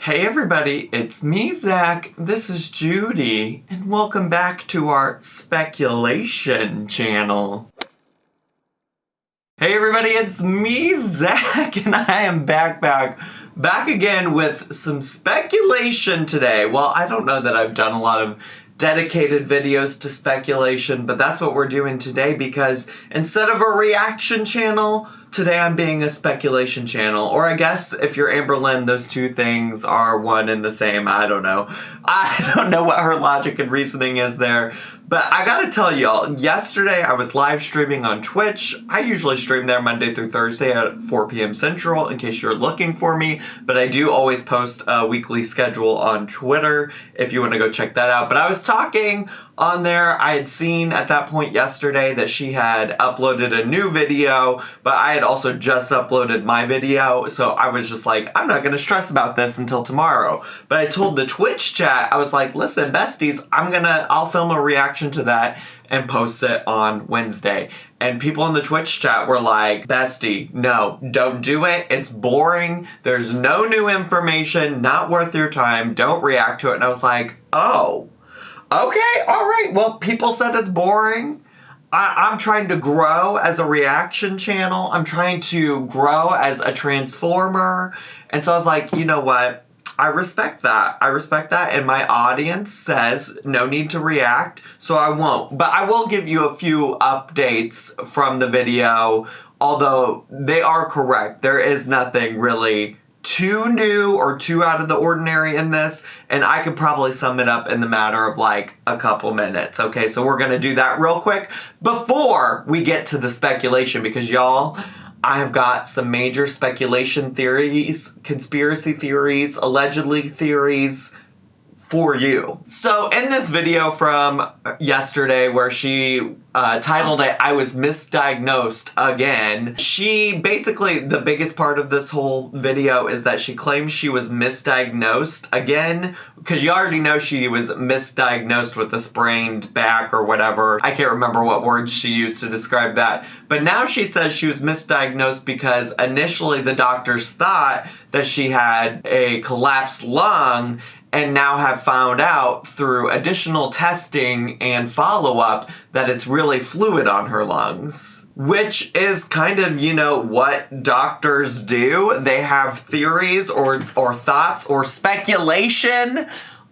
Hey everybody, it's me, Zach. This is Judy, and welcome back to our Speculation channel. Hey everybody, it's me, Zach, and I am back again with some speculation today. Well, I don't know that I've done a lot of dedicated videos to speculation, but that's what we're doing today because instead of a reaction channel, today I'm being a speculation channel. Or I guess if you're AMBERLYNN, those two things are one and the same. I don't know. I don't know what her logic and reasoning is there. But I gotta tell y'all, yesterday I was live streaming on Twitch. I usually stream there Monday through Thursday at 4 p.m. Central in case you're looking for me. But I do always post a weekly schedule on Twitter if you want to go check that out. But I was talking on there. I had seen at that point yesterday that she had uploaded a new video, but I had also just uploaded my video. So I was just like, I'm not going to stress about this until tomorrow. But I told the Twitch chat, I was like, listen, besties, I'll film a reaction to that and post it on Wednesday. And people in the Twitch chat were like, bestie, no, don't do it. It's boring. There's no new information, not worth your time. Don't react to it. And I was like, oh, okay, all right. Well, people said it's boring. I'm trying to grow as a reaction channel. I'm trying to grow as a transformer. And so I was like, you know what? I respect that. And my audience says no need to react, so I won't. But I will give you a few updates from the video, although they are correct. There is nothing really too new or too out of the ordinary in this, and I could probably sum it up in the matter of like a couple minutes. Okay, so we're gonna do that real quick before we get to the speculation, because y'all, I've got some major speculation theories, conspiracy theories, allegedly theories for you. So in this video from yesterday where she titled it, I was misdiagnosed again, she basically, the biggest part of this whole video is that she claims she was misdiagnosed again, because you already know she was misdiagnosed with a sprained back or whatever. I can't remember what words she used to describe that. But now she says she was misdiagnosed because initially the doctors thought that she had a collapsed lung, and now have found out through additional testing and follow-up that it's really fluid on her lungs. Which is kind of, you know, what doctors do. They have theories or thoughts or speculation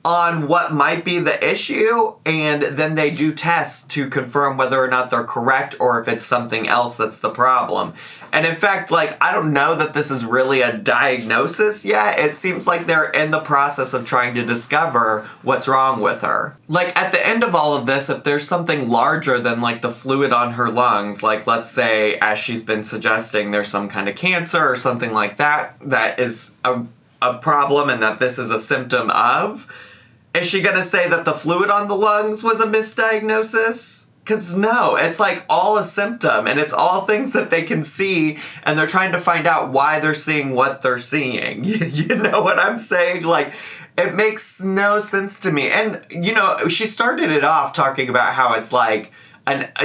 on what might be the issue, and then they do tests to confirm whether or not they're correct or if it's something else that's the problem. And in fact, like, I don't know that this is really a diagnosis yet. It seems like they're in the process of trying to discover what's wrong with her. Like, at the end of all of this, if there's something larger than like the fluid on her lungs, like let's say, as she's been suggesting, there's some kind of cancer or something like that, that is a problem and that this is a symptom of, is she gonna say that the fluid on the lungs was a misdiagnosis? Because no, it's like all a symptom, and it's all things that they can see, and they're trying to find out why they're seeing what they're seeing. You know what I'm saying? Like, it makes no sense to me. And, you know, she started it off talking about how it's like,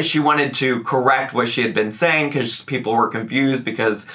she wanted to correct what she had been saying because people were confused because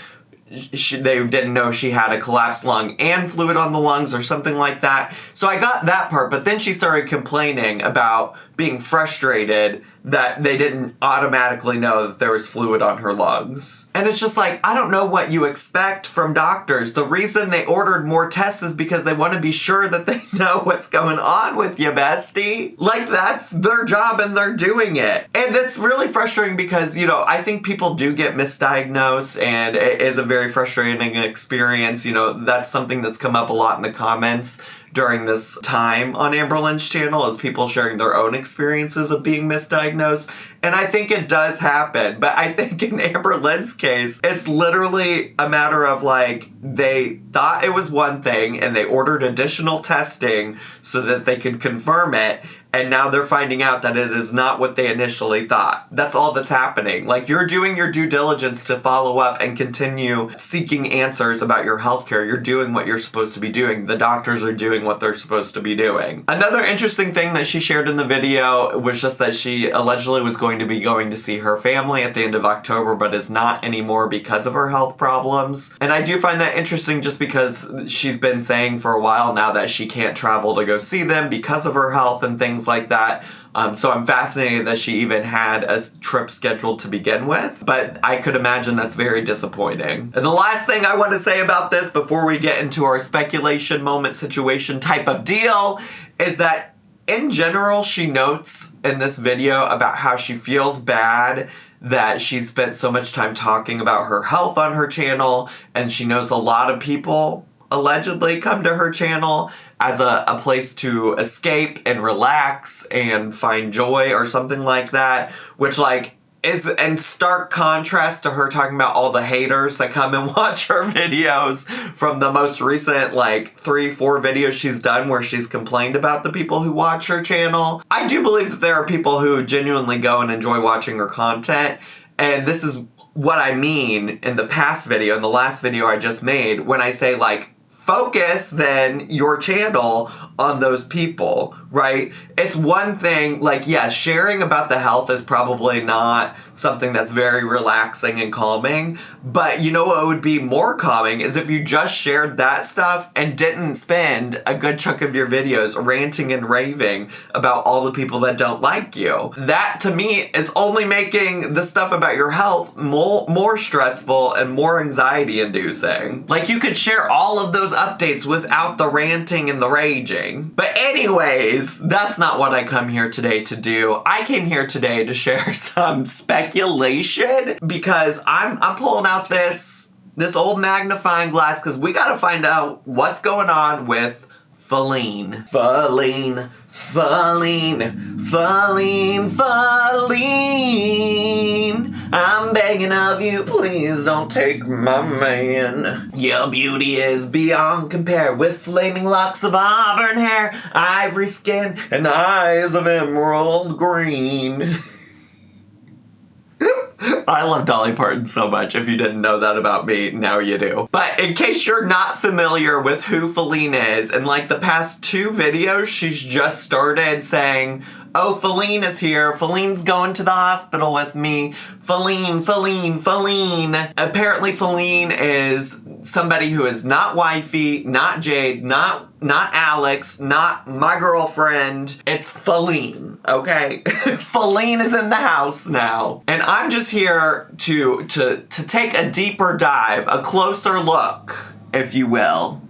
they didn't know she had a collapsed lung and fluid on the lungs or something like that. So I got that part, but then she started complaining about being frustrated that they didn't automatically know that there was fluid on her lungs. And it's just like, I don't know what you expect from doctors. The reason they ordered more tests is because they want to be sure that they know what's going on with you, bestie. Like, that's their job and they're doing it. And it's really frustrating because, you know, I think people do get misdiagnosed and it is a very frustrating experience. You know, that's something that's come up a lot in the comments during this time on AMBERLYNN's channel, is people sharing their own experiences of being misdiagnosed. And I think it does happen. But I think in AMBERLYNN's case, it's literally a matter of like, they thought it was one thing and they ordered additional testing so that they could confirm it. And now they're finding out that it is not what they initially thought. That's all that's happening. Like, you're doing your due diligence to follow up and continue seeking answers about your healthcare. You're doing what you're supposed to be doing. The doctors are doing what they're supposed to be doing. Another interesting thing that she shared in the video was just that she allegedly was going going to be going to see her family at the end of October, but is not anymore because of her health problems. And I do find that interesting just because she's been saying for a while now that she can't travel to go see them because of her health and things like that. So I'm fascinated that she even had a trip scheduled to begin with, but I could imagine that's very disappointing. And the last thing I want to say about this before we get into our speculation moment situation type of deal is that in general, she notes in this video about how she feels bad that she's spent so much time talking about her health on her channel, and she knows a lot of people allegedly come to her channel as a place to escape and relax and find joy or something like that, which like is in stark contrast to her talking about all the haters that come and watch her videos from the most recent like 3-4 videos she's done where she's complained about the people who watch her channel. I do believe that there are people who genuinely go and enjoy watching her content, and this is what I mean in the past video, in the last video I just made, when I say like, focus then your channel on those people, right? It's one thing, like, yeah, sharing about the health is probably not something that's very relaxing and calming, but you know what would be more calming is if you just shared that stuff and didn't spend a good chunk of your videos ranting and raving about all the people that don't like you. That, to me, is only making the stuff about your health more stressful and more anxiety-inducing. Like, you could share all of those updates without the ranting and the raging. But anyways, that's not what I come here today to do. I came here today to share some speculation because I'm pulling out this old magnifying glass because we gotta find out what's going on with Feline. Feline, Feline, Feline, Feline. I'm begging of you, please don't take my man. Your beauty is beyond compare with flaming locks of auburn hair, ivory skin, and eyes of emerald green. I love Dolly Parton so much. If you didn't know that about me, now you do. But in case you're not familiar with who Feline is, in like the past 2 videos, she's just started saying, oh, Feline is here. Feline's going to the hospital with me. Feline, Feline, Feline. Apparently Feline is somebody who is not wifey, not Jade, not Alex, not my girlfriend. It's Feline, okay? Feline is in the house now. And I'm just here to take a deeper dive, a closer look, if you will,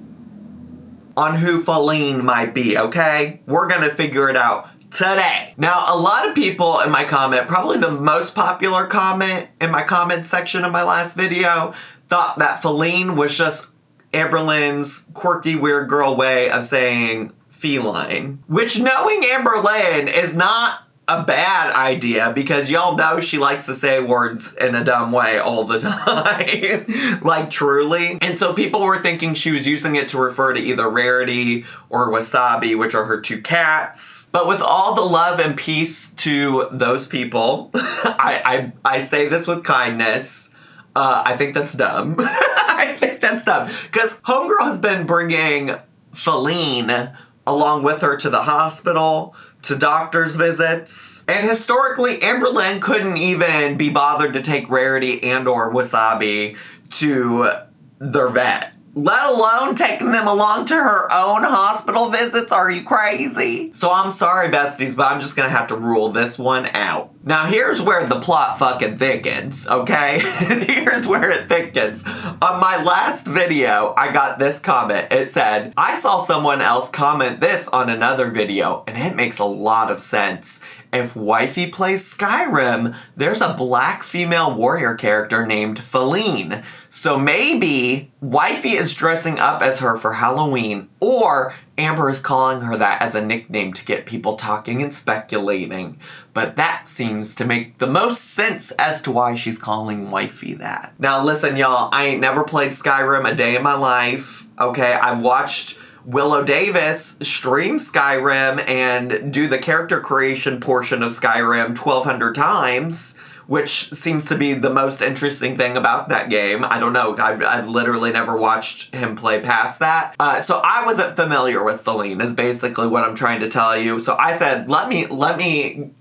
on who Feline might be, okay? We're gonna figure it out today. Now, a lot of people in my comment, probably the most popular comment in my comment section of my last video, thought that Feline was just AMBERLYNN's quirky, weird girl way of saying feline. Which, knowing AMBERLYNN, is not a bad idea because y'all know she likes to say words in a dumb way all the time. Like, truly. And so people were thinking she was using it to refer to either Rarity or Wasabi, which are her 2 cats. But with all the love and peace to those people, I say this with kindness, I think that's dumb. I think that's dumb. Because Homegirl has been bringing Feline along with her to the hospital, to doctor's visits. And historically, AMBERLYNN couldn't even be bothered to take Rarity and or Wasabi to their vet, let alone taking them along to her own hospital visits. Are you crazy? So I'm sorry, besties, but I'm just gonna have to rule this one out. Now here's where the plot fucking thickens, okay? Here's where it thickens. On my last video, I got this comment. It said, I saw someone else comment this on another video, and it makes a lot of sense. If Wifey plays Skyrim, there's a black female warrior character named Feline. So maybe Wifey is dressing up as her for Halloween, or Amber is calling her that as a nickname to get people talking and speculating. But that seems to make the most sense as to why she's calling Wifey that. Now listen, y'all, I ain't never played Skyrim a day in my life, okay? I've watched Willow Davis stream Skyrim and do the character creation portion of Skyrim 1,200 times, which seems to be the most interesting thing about that game. I don't know, I've literally never watched him play past that. So I wasn't familiar with Feline, is basically what I'm trying to tell you. So I said, let me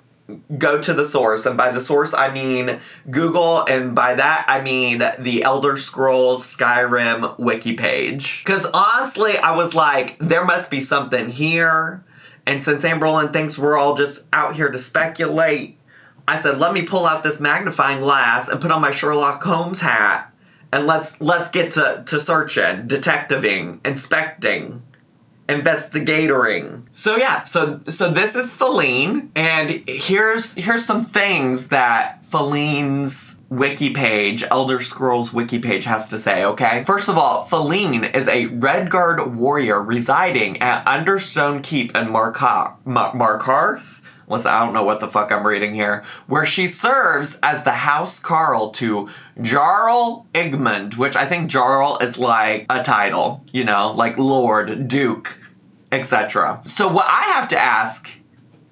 go to the source. And by the source, I mean Google. And by that, I mean the Elder Scrolls Skyrim wiki page. Because honestly, I was like, there must be something here. And since AMBERLYNN thinks we're all just out here to speculate, I said, let me pull out this magnifying glass and put on my Sherlock Holmes hat. And let's get to searching, detectiving, inspecting, investigatoring. So yeah, so this is Feline, and here's some things that Feline's wiki page, Elder Scrolls wiki page, has to say, okay? First of all, Feline is a Redguard warrior residing at Understone Keep in Markarth? Listen, I don't know what the fuck I'm reading here. Where she serves as the House Carl to Jarl Igmund, which I think Jarl is like a title, you know, like Lord, Duke, etc. So what I have to ask,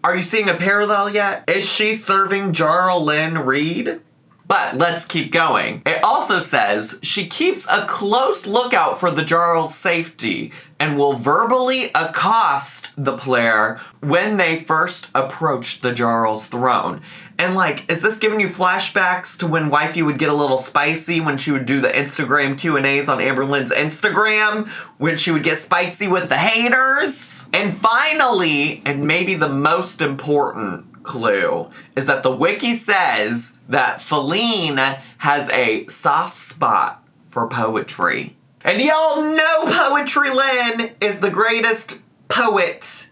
are you seeing a parallel yet? Is she serving Jarl Lynn Reed? But let's keep going. It also says she keeps a close lookout for the Jarl's safety and will verbally accost the player when they first approach the Jarl's throne. And like, is this giving you flashbacks to when Wifey would get a little spicy when she would do the Instagram Q&As on AMBERLYNN's Instagram? When she would get spicy with the haters? And finally, and maybe the most important clue, is that the wiki says that Feline has a soft spot for poetry. And y'all know Poetry Lynn is the greatest poet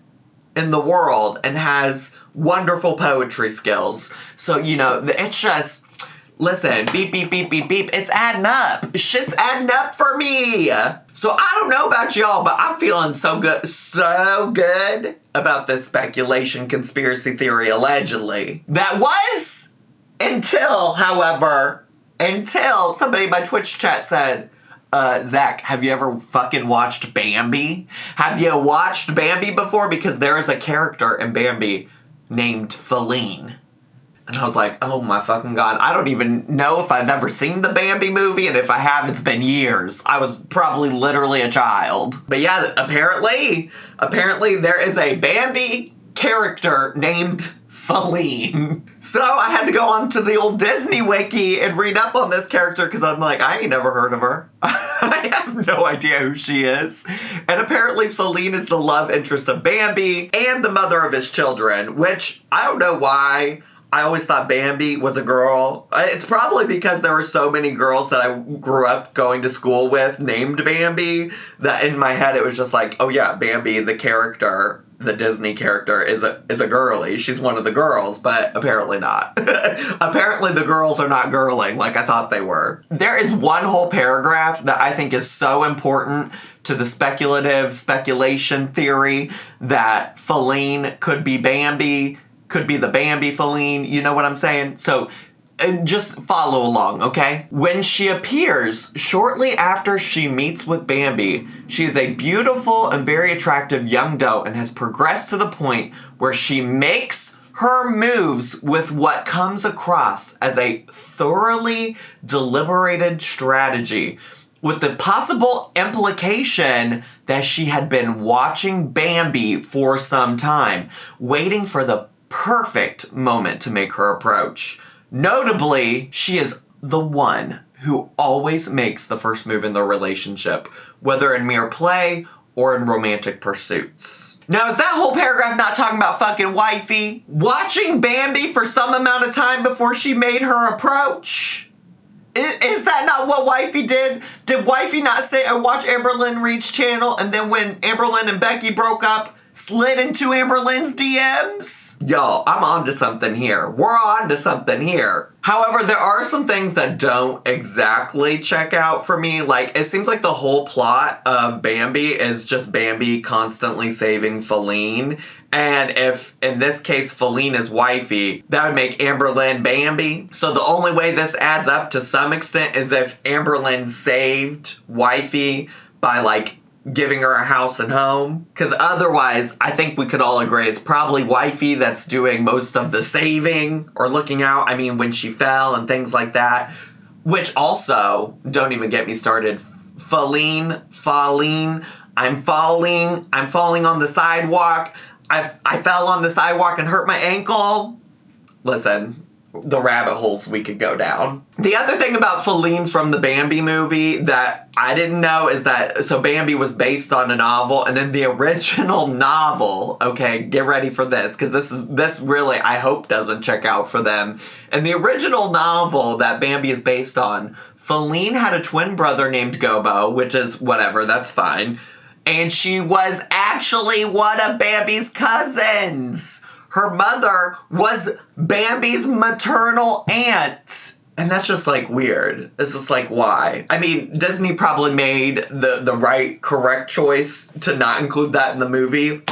in the world and has wonderful poetry skills. So, you know, it's just, listen, beep, beep, beep, beep, beep, it's adding up. Shit's adding up for me. So I don't know about y'all, but I'm feeling so good about this speculation conspiracy theory, allegedly. That was until somebody in my Twitch chat said, Zach, have you ever fucking watched Bambi? Have you watched Bambi before? Because there is a character in Bambi named Feline. And I was like, oh my fucking God, I don't even know if I've ever seen the Bambi movie, and if I have, it's been years. I was probably literally a child. But yeah, apparently there is a Bambi character named Feline. So I had to go on to the old Disney wiki and read up on this character, because I'm like, I ain't never heard of her. I have no idea who she is. And apparently Feline is the love interest of Bambi and the mother of his children, which I don't know why I always thought Bambi was a girl. It's probably because there were so many girls that I grew up going to school with named Bambi that in my head it was just like, oh yeah, Bambi, the character, the Disney character, is a girly. She's one of the girls, but apparently not. Apparently the girls are not girling like I thought they were. There is one whole paragraph that I think is so important to the speculation theory that Feline could be Bambi, could be the Bambi Feline, you know what I'm saying? So just follow along, okay? When she appears shortly after she meets with Bambi, she's a beautiful and very attractive young doe and has progressed to the point where she makes her moves with what comes across as a thoroughly deliberated strategy, with the possible implication that she had been watching Bambi for some time, waiting for the perfect moment to make her approach. Notably, she is the one who always makes the first move in the relationship, whether in mere play or in romantic pursuits. Now, is that whole paragraph not talking about fucking Wifey watching Bambi for some amount of time before she made her approach? Is that not what Wifey did? Did Wifey not say, I watch AMBERLYNN Reed's channel, and then when AMBERLYNN and Becky broke up, slid into AMBERLYNN's DMs? Y'all, I'm on to something here. We're on to something here. However, there are some things that don't exactly check out for me. Like, it seems like the whole plot of Bambi is just Bambi constantly saving Feline. And if, in this case, Feline is Wifey, that would make AMBERLYNN Bambi. So the only way this adds up to some extent is if AMBERLYNN saved Wifey by, like, giving her a house and home. Because otherwise, I think we could all agree it's probably Wifey that's doing most of the saving or looking out. I mean, when she fell and things like that. Which also, don't even get me started, Feline, I'm falling on the sidewalk. I fell on the sidewalk and hurt my ankle. listen, the rabbit holes we could go down. The other thing about Feline from the Bambi movie that I didn't know is that, so Bambi was based on a novel, and in the original novel, okay, get ready for this, because this really, I hope, doesn't check out for them. In the original novel that Bambi is based on, Feline had a twin brother named Gobo, which is whatever, that's fine. And she was actually one of Bambi's cousins. Her mother was Bambi's maternal aunt. And that's just, like, weird. It's just like, why? I mean, Disney probably made the right, correct choice to not include that in the movie.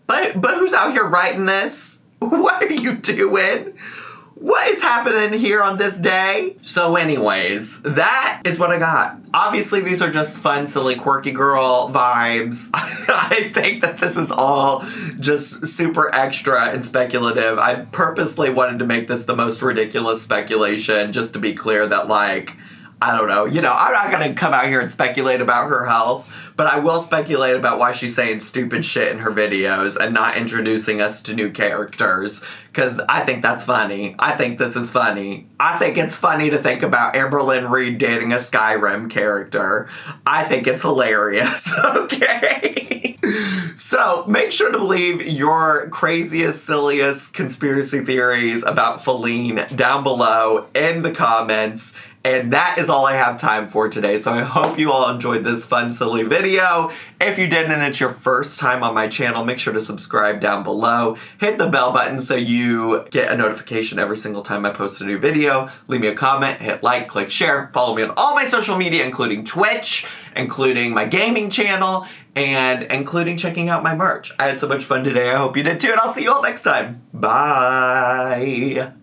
But who's out here writing this? What are you doing? What is happening here on this day? So anyways, that is what I got. Obviously, these are just fun, silly, quirky girl vibes. I think that this is all just super extra and speculative. I purposely wanted to make this the most ridiculous speculation, just to be clear that, like, I don't know, you know, I'm not gonna come out here and speculate about her health, but I will speculate about why she's saying stupid shit in her videos and not introducing us to new characters, because I think that's funny. I think this is funny. I think it's funny to think about AMBERLYNN Reid dating a SKYRIM character. I think it's hilarious, okay? So make sure to leave your craziest, silliest conspiracy theories about Feline down below in the comments. And that is all I have time for today. So I hope you all enjoyed this fun, silly video. If you did and it's your first time on my channel, make sure to subscribe down below. Hit the bell button so you get a notification every single time I post a new video. Leave me a comment, hit like, click share. Follow me on all my social media, including Twitch, including my gaming channel, and including checking out my merch. I had so much fun today. I hope you did too, and I'll see you all next time. Bye.